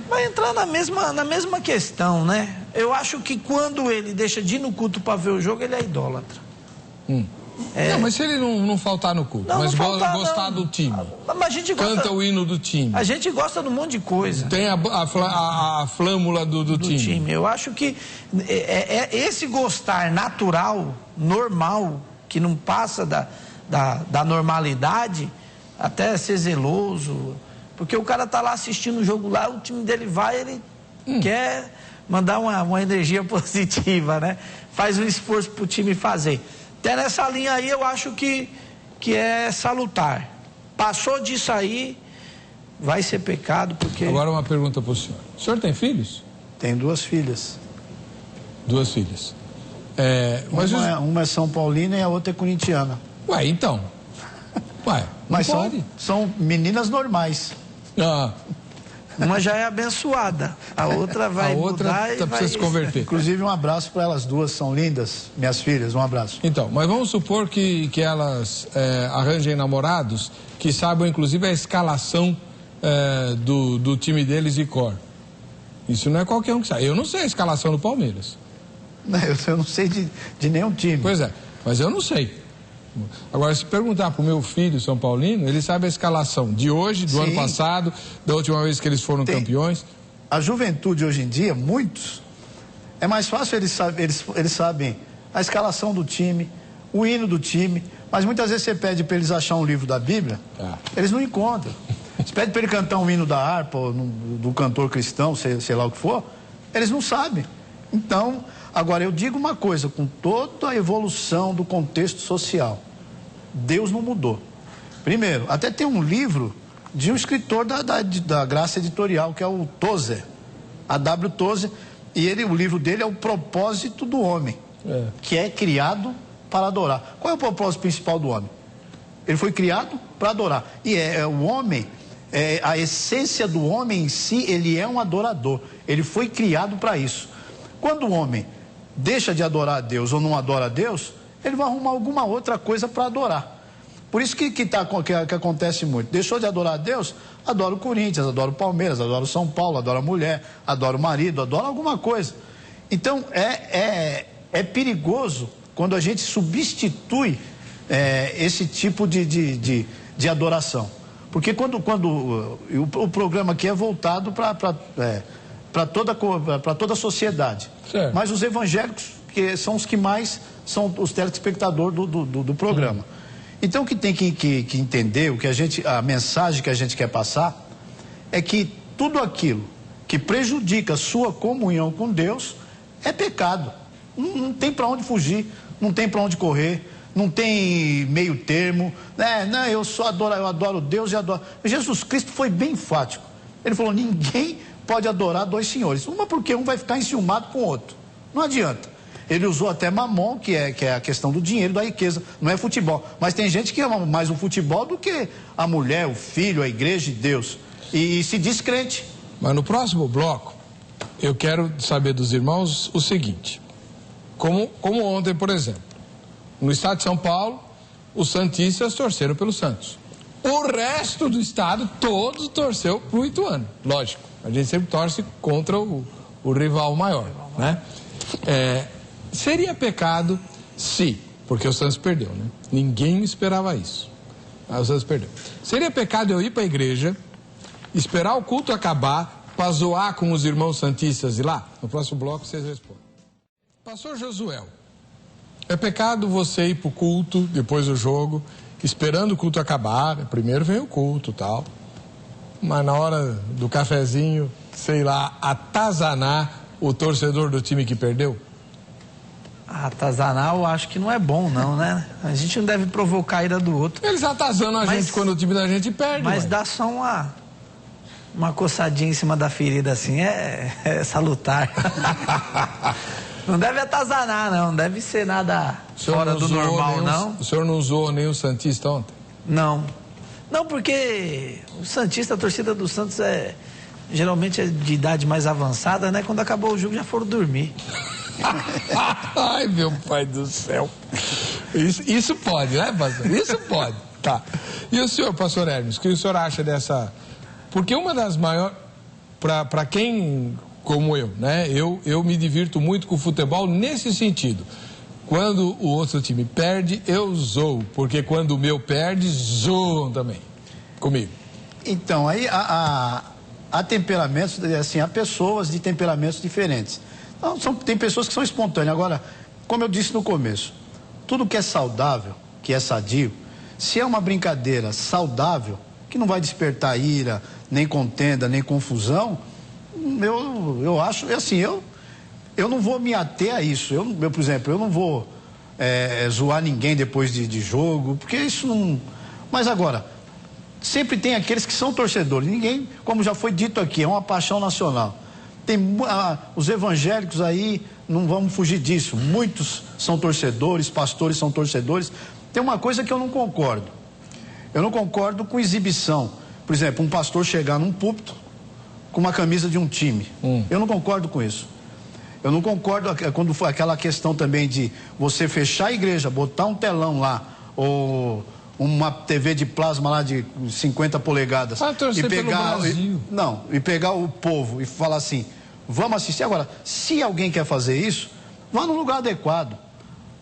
Vai entrar na mesma questão, né? Eu acho que quando ele deixa de ir no culto para ver o jogo, ele é idólatra. Não, mas se ele não faltar no culto, mas gostar do time, mas a gente canta o hino do time. A gente gosta de um monte de coisa. Tem a flâmula do time. Eu acho que esse gostar natural, normal, que não passa da normalidade, até ser zeloso, porque o cara tá lá assistindo o jogo lá, o time dele vai, ele quer mandar uma energia positiva, né? Faz um esforço pro time fazer. Até nessa linha aí eu acho que é salutar. Passou disso aí, vai ser pecado, porque... Agora uma pergunta para o senhor. O senhor tem filhos? Tenho 2 filhas. 2 filhas. Mas uma é São Paulina e a outra é corintiana. Ué, então. Ué, mas pode. São meninas normais. Ah. Uma já é abençoada, a outra vai mudar e precisa se converter. Inclusive, um abraço para elas duas, são lindas, minhas filhas, um abraço. Então, mas vamos supor que elas arranjem namorados que saibam, inclusive, a escalação do time deles de cor. Isso não é qualquer um que sabe. Eu não sei a escalação do Palmeiras. Eu não sei de nenhum time. Pois é, mas eu não sei. Agora, se perguntar para o meu filho São Paulino, ele sabe a escalação de hoje, do ano passado, da última vez que eles foram campeões. A juventude hoje em dia, muitos, é mais fácil eles sabem a escalação do time, o hino do time, mas muitas vezes você pede para eles achar um livro da Bíblia, eles não encontram. Você pede para ele cantar um hino da harpa, do cantor cristão, sei lá o que for, eles não sabem. Então, agora eu digo uma coisa, com toda a evolução do contexto social, Deus não mudou. Primeiro, até tem um livro de um escritor da Graça Editorial, que é o Tozer, A.W. Tozer, e o livro dele é O Propósito do Homem, que é criado para adorar. Qual é o propósito principal do homem? Ele foi criado para adorar. E o homem, a essência do homem em si, ele é um adorador. Ele foi criado para isso. Quando o homem deixa de adorar a Deus ou não adora a Deus, ele vai arrumar alguma outra coisa para adorar. Por isso que acontece muito. Deixou de adorar a Deus, adora o Corinthians, adora o Palmeiras, adora o São Paulo, adora a mulher, adora o marido, adora alguma coisa. Então, é perigoso quando a gente substitui esse tipo de adoração. Porque quando o programa aqui é voltado para toda a sociedade. Certo. Mas os evangélicos, que são os que mais são os telespectadores do programa. Então, o que tem que entender, a mensagem que a gente quer passar, é que tudo aquilo que prejudica a sua comunhão com Deus é pecado. Não tem para onde fugir, não tem para onde correr, não tem meio termo, né? Não, eu adoro Deus e adoro. Jesus Cristo foi bem enfático. Ele falou: ninguém pode adorar 2 senhores. Uma porque um vai ficar enciumado com o outro. Não adianta. Ele usou até mamon, que é a questão do dinheiro, da riqueza. Não é futebol. Mas tem gente que ama mais o futebol do que a mulher, o filho, a igreja e Deus. E se diz crente. Mas no próximo bloco, eu quero saber dos irmãos o seguinte. Como ontem, por exemplo. No estado de São Paulo, os santistas torceram pelo Santos. O resto do estado, todos torceu pro Ituano. Lógico. A gente sempre torce contra o rival maior, né? Seria pecado se, porque o Santos perdeu, né? Ninguém esperava isso. O Santos perdeu. Seria pecado eu ir para a igreja, esperar o culto acabar, para zoar com os irmãos santistas e lá? No próximo bloco vocês respondem. Pastor Josué, é pecado você ir para o culto, depois do jogo, esperando o culto acabar, primeiro vem o culto e tal, mas na hora do cafezinho, sei lá, atazanar o torcedor do time que perdeu? Atazanar eu acho que não é bom não, né? A gente não deve provocar a ira do outro. Eles atazanam a gente quando o time da gente perde. Mas dá só uma coçadinha em cima da ferida assim, é salutar. Não deve atazanar não, deve ser nada fora do normal não. O senhor não usou nenhum santista ontem? Não. Não, porque o santista, a torcida do Santos geralmente é de idade mais avançada, né? Quando acabou o jogo já foram dormir. Ai, meu pai do céu. Isso pode, né, pastor? Isso pode. Tá. E o senhor, pastor Hermes, o que o senhor acha dessa... Porque uma das maiores... Para quem, como eu, né? Eu me divirto muito com o futebol nesse sentido. Quando o outro time perde, eu zoo. Porque quando o meu perde, zoam também. Comigo. Então, aí há temperamentos, assim, há pessoas de temperamentos diferentes. Então, tem pessoas que são espontâneas. Agora, como eu disse no começo, tudo que é saudável, que é sadio, se é uma brincadeira saudável, que não vai despertar ira, nem contenda, nem confusão, eu acho, assim, eu não vou me ater a isso. Por exemplo, eu não vou zoar ninguém depois de jogo, porque isso não... Mas agora, sempre tem aqueles que são torcedores. Ninguém, como já foi dito aqui, é uma paixão nacional. Tem os evangélicos aí, não vamos fugir disso. Muitos são torcedores, pastores são torcedores. Tem uma coisa que eu não concordo. Eu não concordo com exibição. Por exemplo, um pastor chegar num púlpito com uma camisa de um time. Eu não concordo com isso. Eu não concordo quando foi aquela questão também de você fechar a igreja, botar um telão lá, ou uma TV de plasma lá de 50 polegadas e pegar e pegar o povo e falar assim, vamos assistir. Agora, se alguém quer fazer isso, vá num lugar adequado,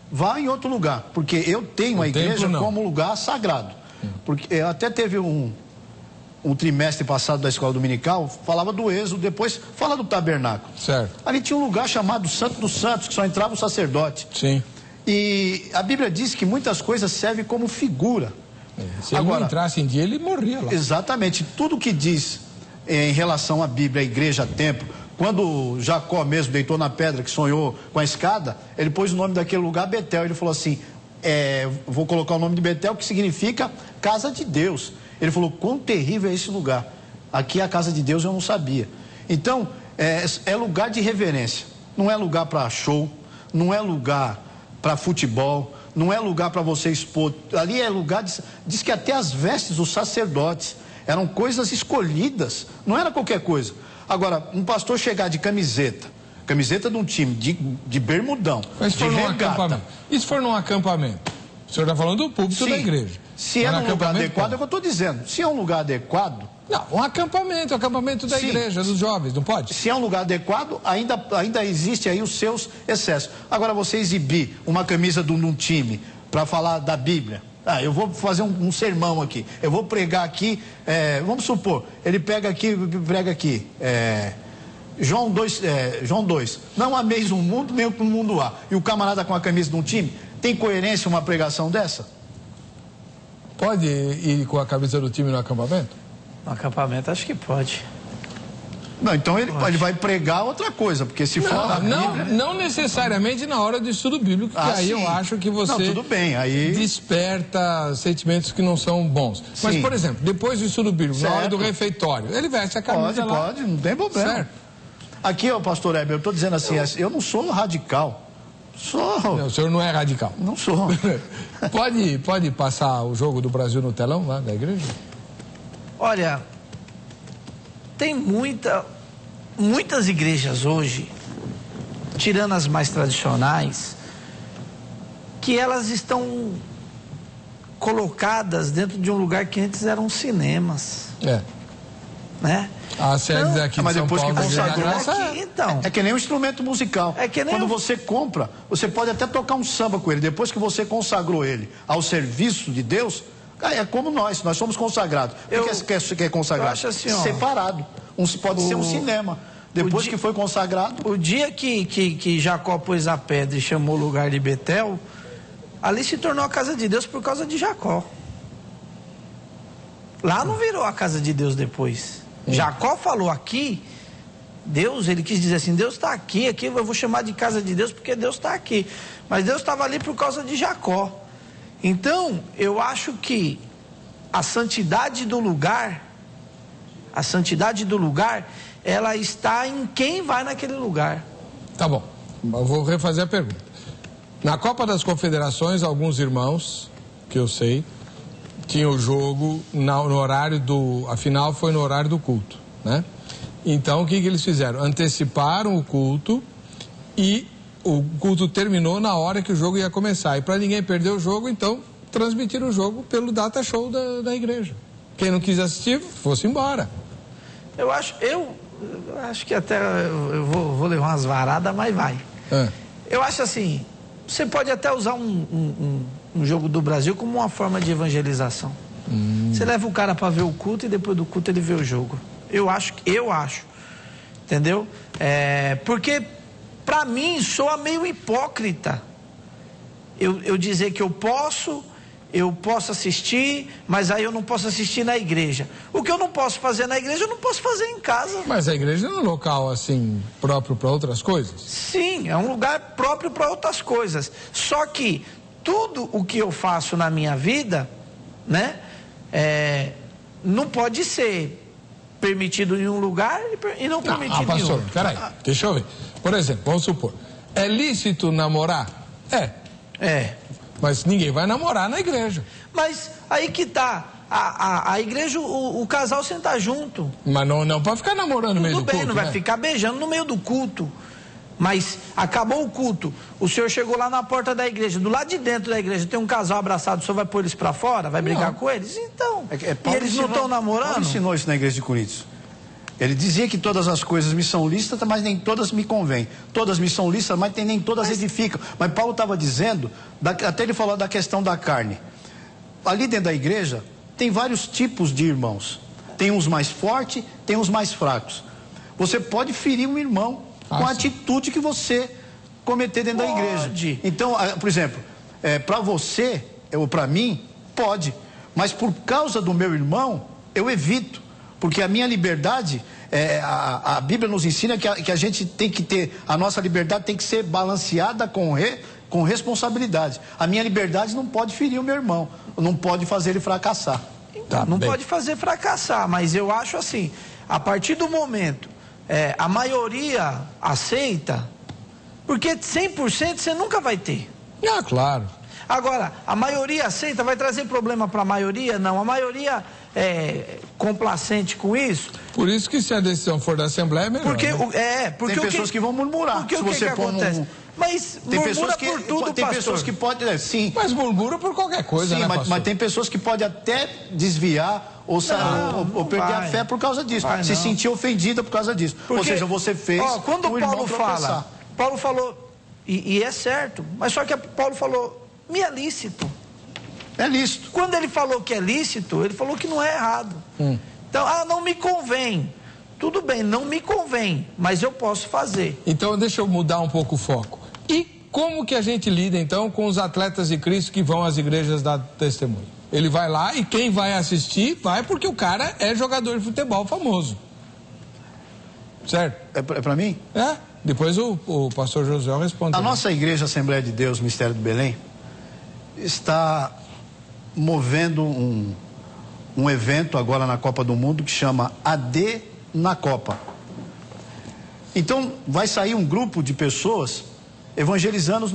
vá em outro lugar, porque eu tenho a igreja como lugar sagrado. Porque até teve um trimestre passado da escola dominical, falava do êxodo, depois fala do tabernáculo. Certo. Ali tinha um lugar chamado Santo dos Santos, que só entrava o sacerdote. Sim. E a Bíblia diz que muitas coisas servem como figura. Se ele não entrasse em dia, ele morria lá. Exatamente. Tudo que diz em relação à Bíblia, à igreja, templo, quando Jacó mesmo deitou na pedra, que sonhou com a escada, ele pôs o nome daquele lugar Betel. Ele falou assim, vou colocar o nome de Betel, que significa casa de Deus. Ele falou, quão terrível é esse lugar. Aqui é a casa de Deus, eu não sabia. Então, é lugar de reverência. Não é lugar para show, não é lugar para futebol, não é lugar para você expor. Ali é lugar, diz que até as vestes dos sacerdotes eram coisas escolhidas, não era qualquer coisa. Agora, um pastor chegar de camiseta de um time, de bermudão, mas se for num acampamento. E se for num acampamento? O senhor está falando do púlpito da igreja. Se é num lugar adequado, é o que eu estou dizendo. Se é um lugar adequado... Não, um acampamento da igreja, dos jovens, não pode? Se é um lugar adequado, ainda existe aí os seus excessos. Agora, você exibir uma camisa de um time para falar da Bíblia... eu vou fazer um sermão aqui, eu vou pregar aqui, vamos supor, ele prega aqui, João 2, não ameis o mundo, nem o que o mundo há. E o camarada com a camisa de um time, tem coerência uma pregação dessa? Pode ir com a camisa do time no acampamento? No acampamento acho que pode. Não, então ele vai pregar outra coisa, porque se for na Bíblia... Não necessariamente na hora do estudo bíblico, que aí eu acho que você tudo bem, aí... desperta sentimentos que não são bons. Mas, por exemplo, depois do estudo bíblico, na hora do refeitório, ele veste a camisa lá. Pode, não tem problema. Certo. Aqui, pastor Heber, eu estou dizendo assim, eu não sou radical. Não, o senhor não é radical. Não sou. Pode passar o jogo do Brasil no telão lá da igreja? Olha, tem muitas igrejas hoje, tirando as mais tradicionais, que elas estão colocadas dentro de um lugar que antes eram cinemas. Né? A sede daqui de São Paulo, que consagrou aqui, então. É que nem um instrumento musical. Quando você compra, você pode até tocar um samba com ele. Depois que você consagrou ele ao serviço de Deus, é como nós somos consagrados. O que é consagrado? Eu acho assim, separado. Pode ser um cinema. Depois que foi consagrado. O dia que Jacó pôs a pedra e chamou o lugar de Betel, ali se tornou a casa de Deus por causa de Jacó. Lá não virou a casa de Deus depois. Jacó falou aqui, Deus, ele quis dizer assim, Deus está aqui eu vou chamar de casa de Deus porque Deus está aqui. Mas Deus estava ali por causa de Jacó. Então, eu acho que a santidade do lugar, ela está em quem vai naquele lugar. Tá bom, eu vou refazer a pergunta. Na Copa das Confederações, alguns irmãos, que eu sei, tinham o jogo no horário a final foi no horário do culto, né? Então, o que eles fizeram? Anteciparam o culto e o culto terminou na hora que o jogo ia começar. E para ninguém perder o jogo, então, transmitiram o jogo pelo data show da igreja. Quem não quis assistir, fosse embora. Eu acho que até eu vou levar umas varadas, mas vai. Eu acho assim, você pode até usar um jogo do Brasil como uma forma de evangelização. Você leva o cara para ver o culto e depois do culto ele vê o jogo. Eu acho, entendeu? Porque para mim soa meio hipócrita eu dizer que eu posso assistir, mas aí eu não posso assistir na igreja. O que eu não posso fazer na igreja, eu não posso fazer em casa. Mas a igreja é um local assim próprio para outras coisas? Sim, é um lugar próprio para outras coisas. Só que tudo o que eu faço na minha vida, né, não pode ser permitido em um lugar e não permitido em pastor, outro. peraí, deixa eu ver. Por exemplo, vamos supor, é lícito namorar? É. Mas ninguém vai namorar na igreja. Mas aí que tá, a igreja, o casal sentar junto. Mas não pode ficar namorando no meio do culto, Tudo bem, não vai ficar beijando no meio do culto. Mas acabou o culto, o senhor chegou lá na porta da igreja, do lado de dentro da igreja tem um casal abraçado, o senhor vai pôr eles pra fora? Vai brigar com eles? Então, e eles não estão namorando? Paulo ensinou isso na igreja de Coríntios. Ele dizia que todas as coisas me são lícitas, mas nem todas me convêm. Todas me são lícitas, mas nem todas edificam. Mas Paulo estava dizendo, até ele falou da questão da carne. Ali dentro da igreja, tem vários tipos de irmãos. Tem uns mais fortes, tem uns mais fracos. Você pode ferir um irmão com a atitude que você cometer dentro da igreja. Então, por exemplo, para você, ou para mim, pode. Mas por causa do meu irmão, eu evito. Porque a minha liberdade, a Bíblia nos ensina que a gente tem que ter, a nossa liberdade tem que ser balanceada com responsabilidade. A minha liberdade não pode ferir o meu irmão, não pode fazer ele fracassar. Então, não pode fazer fracassar, mas eu acho assim, a partir do momento, a maioria aceita, porque 100% você nunca vai ter. Claro. Agora, a maioria aceita, vai trazer problema para a maioria? Não, a maioria é complacente com isso. Por isso que se a decisão for da Assembleia é melhor. Porque tem pessoas que vão murmurar. Porque o que acontece? Mas tem murmura por tudo, tem pastor. Pessoas que podem, sim. Mas murmura por qualquer coisa, sim, né, mas tem pessoas que podem até desviar ou perder a fé por causa disso. Se sentir ofendida por causa disso. Ou seja, você fez. Quando Paulo falou, e é certo, mas só que Paulo falou, me é lícito. É lícito. Quando ele falou que é lícito, ele falou que não é errado. Então, não me convém. Tudo bem, não me convém, mas eu posso fazer. Então, deixa eu mudar um pouco o foco. E como que a gente lida, então, com os atletas de Cristo que vão às igrejas dar testemunho? Ele vai lá e quem vai assistir, vai porque o cara é jogador de futebol famoso. Certo? É para mim? Depois o pastor José responde. A nossa igreja Assembleia de Deus, Mistério do Belém, está movendo um evento agora na Copa do Mundo que chama AD na Copa. Então vai sair um grupo de pessoas evangelizando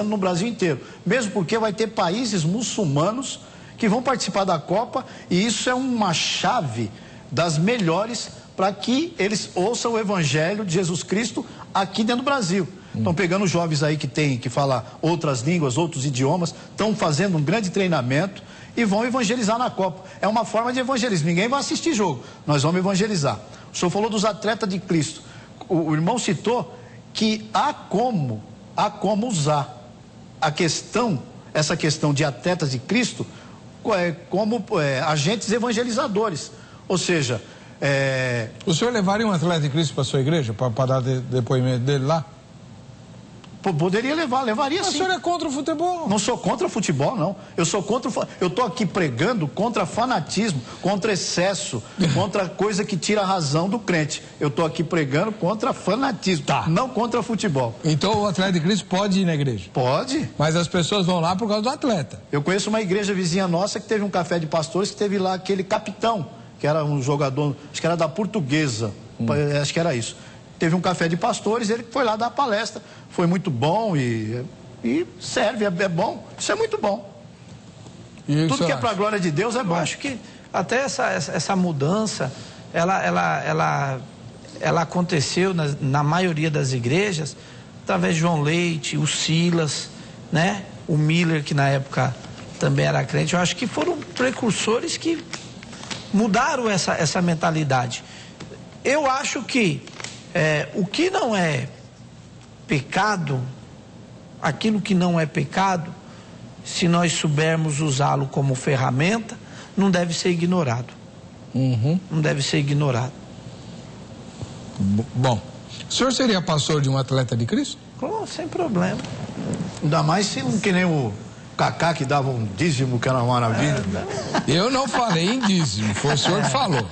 no Brasil inteiro, mesmo porque vai ter países muçulmanos que vão participar da Copa, e isso é uma chave das melhores para que eles ouçam o evangelho de Jesus Cristo aqui dentro do Brasil. Estão pegando jovens aí que falam outras línguas, outros idiomas, estão fazendo um grande treinamento e vão evangelizar na Copa. É uma forma de evangelismo. Ninguém vai assistir jogo, nós vamos evangelizar. O senhor falou dos atletas de Cristo. O irmão citou que há como usar essa questão de atletas de Cristo como agentes evangelizadores. Ou seja, o senhor levaria um atleta de Cristo para a sua igreja para dar depoimento dele lá? Poderia levaria sim. Mas o senhor é contra o futebol? Não sou contra o futebol, não. Eu estou aqui pregando contra fanatismo, contra excesso, contra coisa que tira a razão do crente. Eu estou aqui pregando contra fanatismo, não contra futebol. Então o atleta de Cristo pode ir na igreja? Pode. Mas as pessoas vão lá por causa do atleta. Eu conheço uma igreja vizinha nossa que teve um café de pastores, que teve lá aquele capitão, que era um jogador, acho que era da Portuguesa, acho que era isso. Teve um café de pastores, ele foi lá dar palestra, foi muito bom e serve, é bom, isso é muito bom. Tudo que é para a glória de Deus é bom. Eu acho que até essa mudança, ela aconteceu na maioria das igrejas, através de João Leite, o Silas, né? O Miller, que na época também era crente. Eu acho que foram precursores que mudaram essa mentalidade. Eu acho que o que não é pecado, aquilo que não é pecado, se nós soubermos usá-lo como ferramenta, não deve ser ignorado. Não deve ser ignorado. Bom, o senhor seria pastor de um atleta de Cristo? Claro, sem problema. Ainda mais se não que nem o Cacá que dava um dízimo, que era uma maravilha. Eu não falei em dízimo, foi o senhor que falou.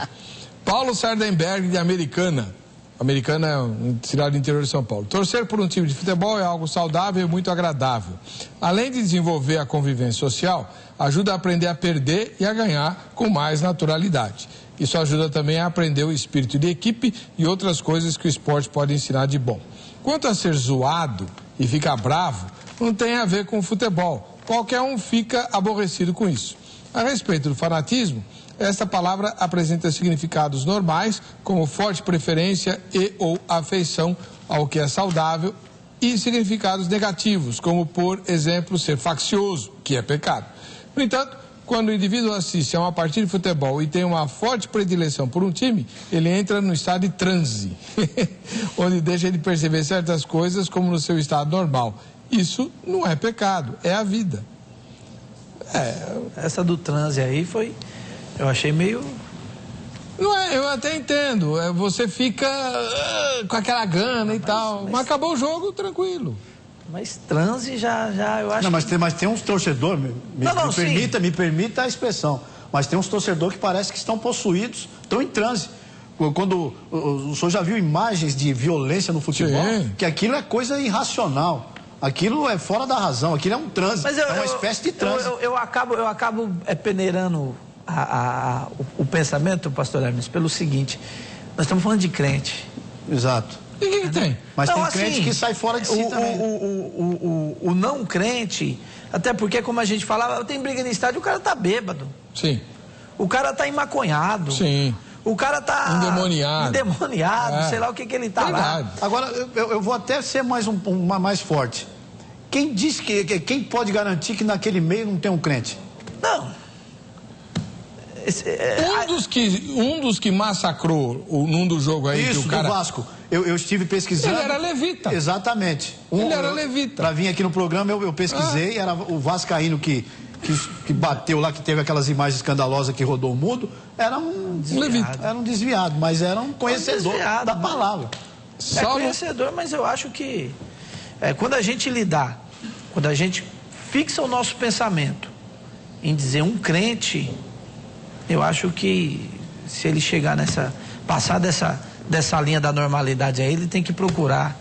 Paulo Sardenberg, de Americana. Americana é uma cidade do interior de São Paulo. Torcer por um time de futebol é algo saudável e muito agradável. Além de desenvolver a convivência social, ajuda a aprender a perder e a ganhar com mais naturalidade. Isso ajuda também a aprender o espírito de equipe e outras coisas que o esporte pode ensinar de bom. Quanto a ser zoado e ficar bravo, não tem a ver com o futebol. Qualquer um fica aborrecido com isso. A respeito do fanatismo, esta palavra apresenta significados normais, como forte preferência e ou afeição ao que é saudável, e significados negativos, como, por exemplo, ser faccioso, que é pecado. No entanto, quando o indivíduo assiste a uma partida de futebol e tem uma forte predileção por um time, ele entra no estado de transe, onde deixa de perceber certas coisas como no seu estado normal. Isso não é pecado, é a vida. Essa do transe aí foi... Eu achei meio... Não é, eu até entendo. Você fica com aquela gana e tal. Mas acabou o jogo, tranquilo. Mas transe já eu acho. Não, mas tem uns torcedores, me permita a expressão, mas tem uns torcedores que parece que estão possuídos, estão em transe. Quando o senhor já viu imagens de violência no futebol, sim, que aquilo é coisa irracional. Aquilo é fora da razão, aquilo é um transe, é uma espécie de transe. Eu acabo peneirando o pensamento, pastor Hermes, pelo seguinte: nós estamos falando de crente. Exato. E o que tem? Mas tem crente que sai fora de si também. O não crente, até porque, como a gente falava, tem briga no estádio, o cara tá bêbado. Sim. O cara tá emaconhado. Sim. O cara tá... Endemoniado, sei lá o que ele tá lá. Agora, eu vou até ser mais forte. Quem diz quem pode garantir que naquele meio não tem um crente? Não. Um dos que massacrou num do jogo aí... Isso, que o cara... do Vasco. Eu estive pesquisando... Ele era levita. Exatamente. Ele era levita. Para vir aqui no programa, eu pesquisei, era o vascaíno que bateu lá, que teve aquelas imagens escandalosas que rodou o mundo, era um desviado. Era um desviado, mas era um conhecedor da palavra. É conhecedor, mas eu acho que quando a gente quando a gente fixa o nosso pensamento em dizer um crente, eu acho que se ele chegar passar dessa linha da normalidade aí, ele tem que procurar.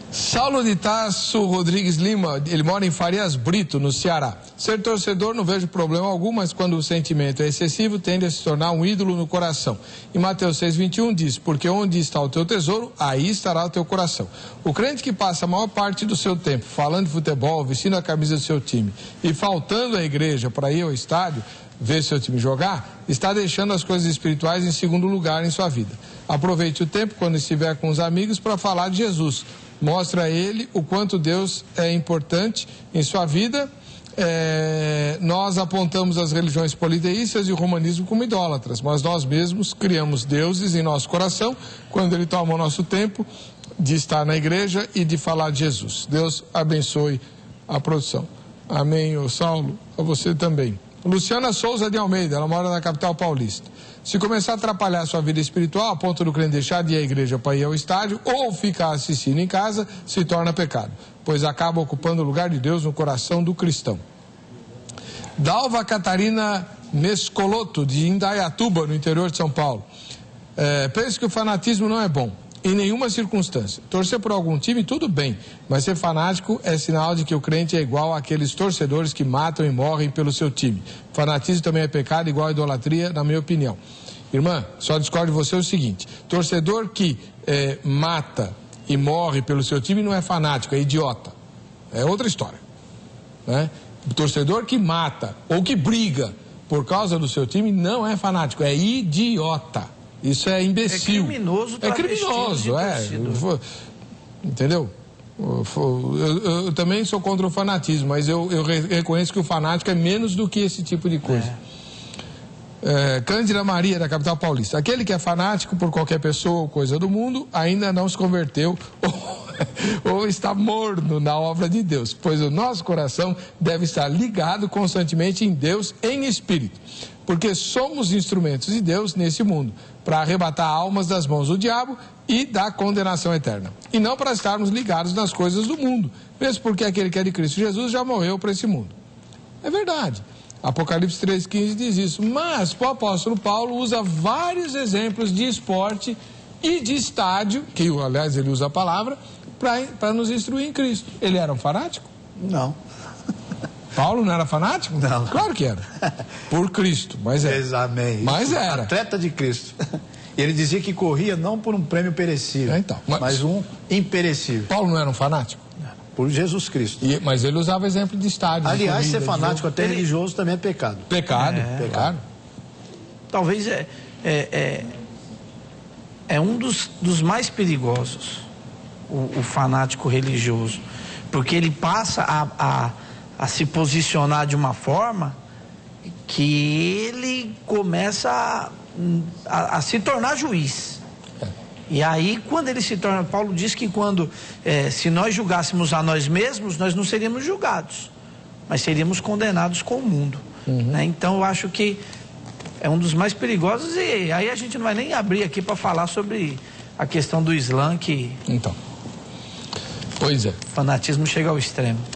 Saulo de Tasso Rodrigues Lima, ele mora em Farias Brito, no Ceará. Ser torcedor não vejo problema algum, mas quando o sentimento é excessivo, tende a se tornar um ídolo no coração. Em Mateus 6,21 diz: porque onde está o teu tesouro, aí estará o teu coração. O crente que passa a maior parte do seu tempo falando de futebol, vestindo a camisa do seu time e faltando à igreja para ir ao estádio ver seu time jogar, está deixando as coisas espirituais em segundo lugar em sua vida. Aproveite o tempo quando estiver com os amigos para falar de Jesus. Mostra a ele o quanto Deus é importante em sua vida. Nós apontamos as religiões politeístas e o romanismo como idólatras, mas nós mesmos criamos deuses em nosso coração quando ele toma o nosso tempo de estar na igreja e de falar de Jesus. Deus abençoe a produção. Amém, ô Saulo, a você também. Luciana Souza de Almeida, ela mora na capital paulista. Se começar a atrapalhar a sua vida espiritual, a ponto do crente deixar de ir à igreja para ir ao estádio ou ficar assistindo em casa, se torna pecado, pois acaba ocupando o lugar de Deus no coração do cristão. Dalva Catarina Mescoloto, de Indaiatuba, no interior de São Paulo. Penso que o fanatismo não é bom, em nenhuma circunstância. Torcer por algum time, tudo bem, mas ser fanático é sinal de que o crente é igual àqueles torcedores que matam e morrem pelo seu time. Fanatismo também é pecado, igual à idolatria, na minha opinião. Irmã, só discordo de você o seguinte: torcedor que mata e morre pelo seu time não é fanático, é idiota. É outra história, né? O torcedor que mata ou que briga por causa do seu time não é fanático, é idiota. Isso é imbecil. É criminoso. Entendeu? Eu também sou contra o fanatismo, mas eu reconheço que o fanático é menos do que esse tipo de coisa. Cândida Maria, da capital paulista. Aquele que é fanático por qualquer pessoa ou coisa do mundo ainda não se converteu ou está morno na obra de Deus, pois o nosso coração deve estar ligado constantemente em Deus em espírito, porque somos instrumentos de Deus nesse mundo, para arrebatar almas das mãos do diabo e da condenação eterna, e não para estarmos ligados nas coisas do mundo, mesmo porque aquele que é de Cristo Jesus já morreu para esse mundo. É verdade. Apocalipse 3,15 diz isso, mas o apóstolo Paulo usa vários exemplos de esporte e de estádio, que aliás ele usa a palavra, para nos instruir em Cristo. Ele era um fanático? Não. Paulo não era fanático? Não. Claro que era. Por Cristo, mas era. Exatamente. Mas era. Atleta de Cristo. Ele dizia que corria não por um prêmio perecível, Então, mas um imperecível. Paulo não era um fanático? Por Jesus Cristo. Mas ele usava exemplo de estádio. Aliás, de corrida, ser fanático até religioso também é pecado. Pecado, pecado. Talvez é um dos mais perigosos, o fanático religioso, porque ele passa a se posicionar de uma forma que ele começa a se tornar juiz. E aí, quando ele se torna, Paulo diz que se nós julgássemos a nós mesmos, nós não seríamos julgados, mas seríamos condenados com o mundo. Né? Então, eu acho que é um dos mais perigosos, e aí a gente não vai nem abrir aqui para falar sobre a questão do Islã, que então, pois é. o fanatismo chega ao extremo.